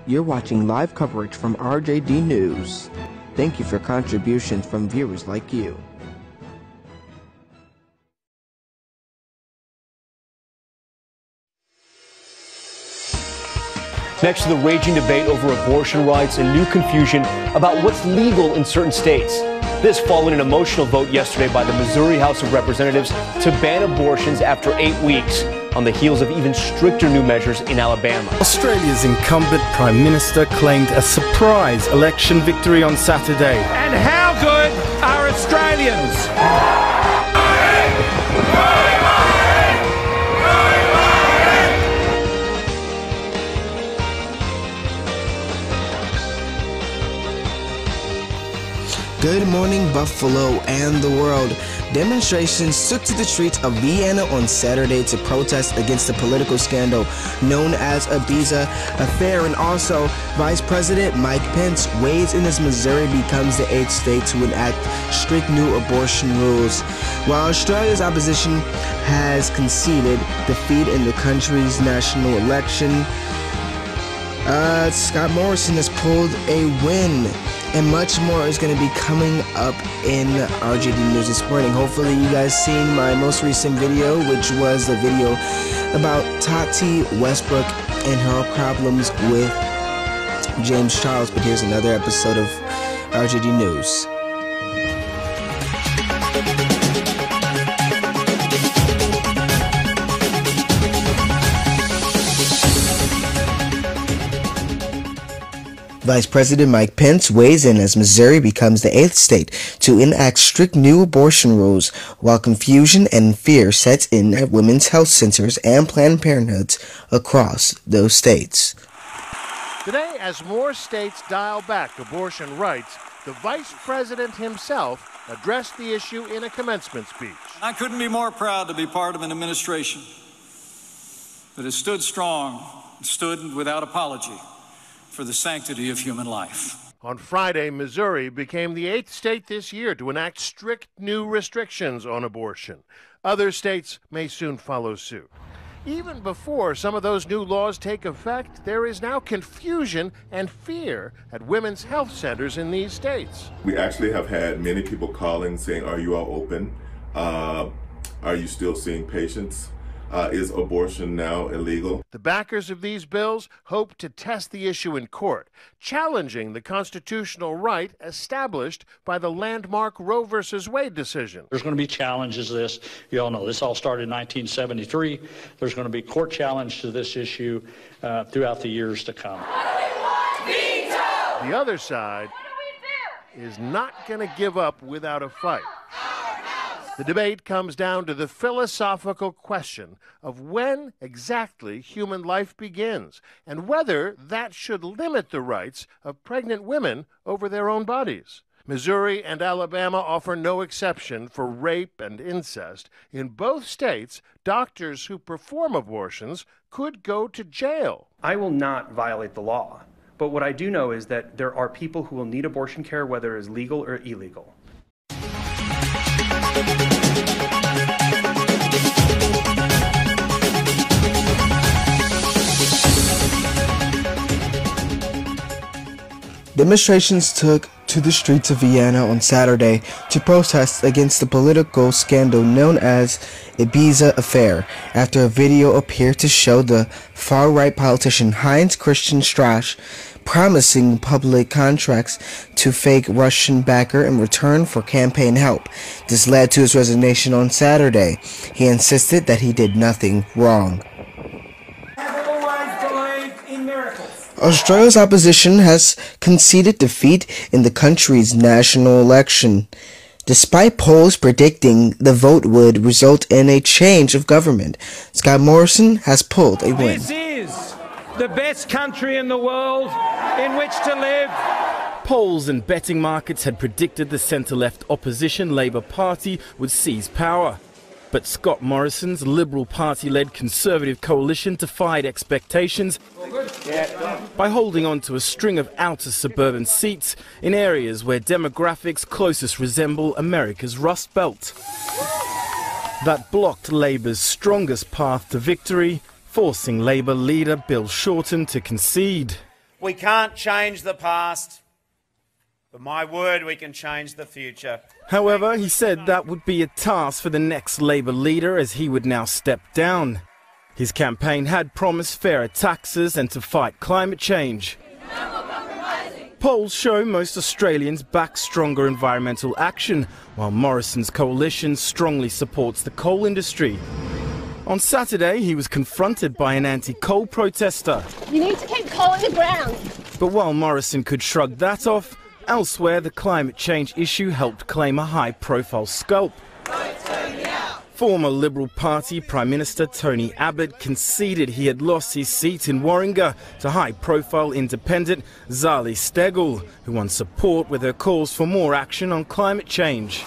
You're watching live coverage from RJD News. Thank you for contributions from viewers like you. Next to the raging debate over abortion rights and new confusion about what's legal in certain states. This following an emotional vote yesterday by the Missouri House of Representatives to ban abortions after 8 weeks, on the heels of even stricter new measures in Alabama. Australia's incumbent Prime Minister claimed a surprise election victory on Saturday. And how good are Australians? Good morning, Buffalo and the world. Demonstrations took to the streets of Vienna on Saturday to protest against the political scandal known as Ibiza affair, and also Vice President Mike Pence weighs in as Missouri becomes the 8th state to enact strict new abortion rules. While Australia's opposition has conceded defeat in the country's national election, Scott Morrison has pulled a win. And much more is going to be coming up in RJD News this morning. Hopefully you guys seen my most recent video, which was a video about Tati Westbrook and her problems with James Charles. But here's another episode of RJD News. Vice President Mike Pence weighs in as Missouri becomes the 8th state to enact strict new abortion rules, while confusion and fear sets in at women's health centers and Planned Parenthoods across those states. Today, as more states dial back abortion rights, the Vice President himself addressed the issue in a commencement speech. I couldn't be more proud to be part of an administration that has stood strong, stood without apology, for the sanctity of human life. On Friday, Missouri became the 8th state this year to enact strict new restrictions on abortion. Other states may soon follow suit. Even before some of those new laws take effect, there is now confusion and fear at women's health centers in these states. We actually have had many people calling saying, are you all open? Are you still seeing patients? Is abortion now illegal? The backers of these bills hope to test the issue in court, challenging the constitutional right established by the landmark Roe v. Wade decision. There's going to be challenges to this. You all know this all started in 1973. There's going to be court challenge to this issue throughout the years to come. The other side is not going to give up without a fight. The debate comes down to the philosophical question of when exactly human life begins and whether that should limit the rights of pregnant women over their own bodies. Missouri and Alabama offer no exception for rape and incest. In both states, doctors who perform abortions could go to jail. I will not violate the law, but what I do know is that there are people who will need abortion care, whether it is legal or illegal. Demonstrations took to the streets of Vienna on Saturday to protest against the political scandal known as Ibiza affair, after a video appeared to show the far-right politician Heinz Christian Strache promising public contracts to fake Russian backer in return for campaign help. This led to his resignation on Saturday. He insisted that he did nothing wrong. Australia's opposition has conceded defeat in the country's national election, despite polls predicting the vote would result in a change of government. Scott Morrison has pulled a win. This is the best country in the world in which to live. Polls and betting markets had predicted the centre-left opposition Labour Party would seize power. But Scott Morrison's Liberal Party-led Conservative coalition defied expectations by holding on to a string of outer suburban seats in areas where demographics closest resemble America's Rust Belt. That blocked Labour's strongest path to victory, forcing Labour leader Bill Shorten to concede. We can't change the past, but my word, we can change the future. However, he said that would be a task for the next Labour leader, as he would now step down. His campaign had promised fairer taxes and to fight climate change. Polls show most Australians back stronger environmental action, while Morrison's coalition strongly supports the coal industry. On Saturday, he was confronted by an anti-coal protester. You need to keep coal in the ground. But while Morrison could shrug that off, elsewhere the climate change issue helped claim a high-profile scalp. Former Liberal Party Prime Minister Tony Abbott conceded he had lost his seat in Warringah to high-profile independent Zali Steggall, who won support with her calls for more action on climate change.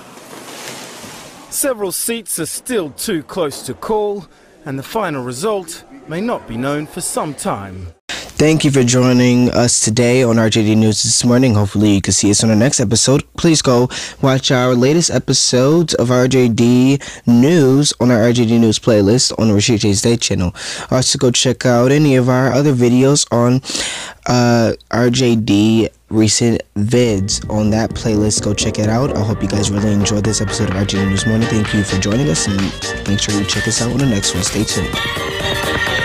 Several seats are still too close to call, and the final result may not be known for some time. Thank you for joining us today on RJD News this morning. Hopefully you can see us on the next episode. Please go watch our latest episodes of RJD News on our RJD News playlist on the Rashid Day channel. Also go check out any of our other videos on RJD recent vids on that playlist. Go check it out. I hope you guys really enjoyed this episode of RJD News Morning. Thank you for joining us, and make sure you check us out on the next one. Stay tuned.